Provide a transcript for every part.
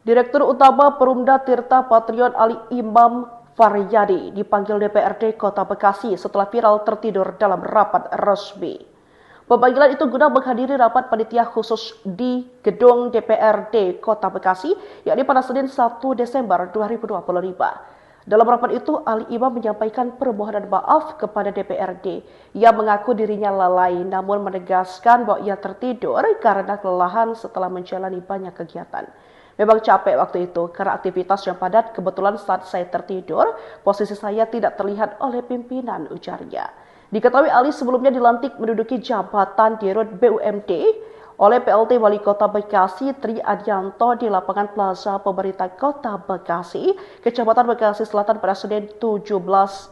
Direktur Utama Perumda Tirta Patriot Ali Imam Faryadi dipanggil DPRD Kota Bekasi setelah viral tertidur dalam rapat resmi. Pemanggilan itu guna menghadiri rapat panitia khusus di gedung DPRD Kota Bekasi, yakni pada Senin 1 Desember 2025. Dalam rapat itu, Ali Imam menyampaikan permohonan maaf kepada DPRD. Ia mengaku dirinya lalai, namun menegaskan bahwa ia tertidur karena kelelahan setelah menjalani banyak kegiatan. Memang capek waktu itu karena aktivitas yang padat. Kebetulan saat saya tertidur, posisi saya tidak terlihat oleh pimpinan, ujarnya. Diketahui Ali sebelumnya dilantik menduduki jabatan Dirut BUMD oleh PLT Wali Kota Bekasi Tri Adianto di lapangan Plaza Pemerintah Kota Bekasi, Kecamatan Bekasi Selatan pada Senin 17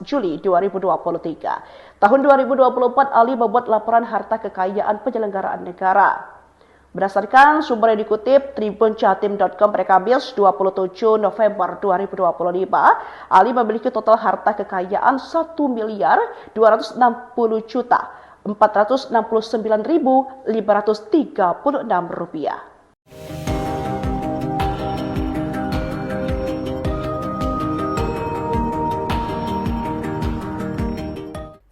Juli 2023. Tahun 2024 Ali membuat laporan harta kekayaan penyelenggaraan negara. Berdasarkan sumber yang dikutip tribunjatim.com pada Kamis 27 November 2025, Ali memiliki total harta kekayaan 1.469.536 rupiah.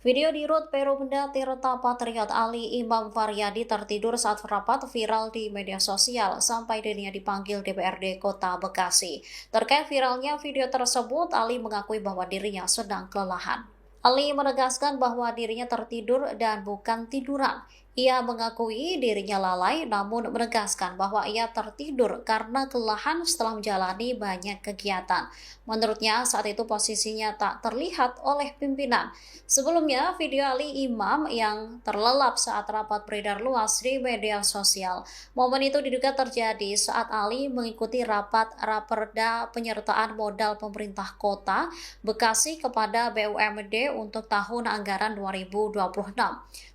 Video di Rut Perumda Tirta Patriot Ali Imam Faryadi tertidur saat rapat viral di media sosial sampai dirinya dipanggil DPRD Kota Bekasi. Terkait viralnya video tersebut, Ali mengakui bahwa dirinya sedang kelelahan. Ali menegaskan bahwa dirinya tertidur dan bukan tiduran. Ia mengakui dirinya lalai, namun menegaskan bahwa ia tertidur karena kelelahan setelah menjalani banyak kegiatan. Menurutnya, saat itu posisinya tak terlihat oleh pimpinan. Sebelumnya, video Ali Imam yang terlelap saat rapat beredar luas di media sosial. Momen itu diduga terjadi saat Ali mengikuti rapat Raperda penyertaan modal pemerintah kota Bekasi kepada BUMD untuk tahun anggaran 2026.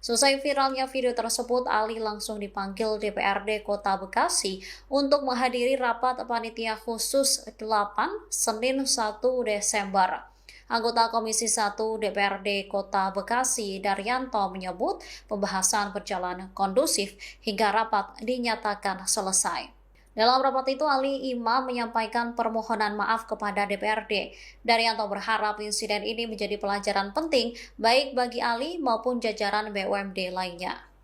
Selesai viralnya video tersebut, Ali langsung dipanggil DPRD Kota Bekasi untuk menghadiri rapat panitia khusus 8 Senin 1 Desember. Anggota Komisi 1 DPRD Kota Bekasi, Daryanto, menyebut pembahasan berjalan kondusif hingga rapat dinyatakan selesai. Dalam rapat itu, Ali Imam menyampaikan permohonan maaf kepada DPRD. Daryanto berharap insiden ini menjadi pelajaran penting baik bagi Ali maupun jajaran BUMD lainnya.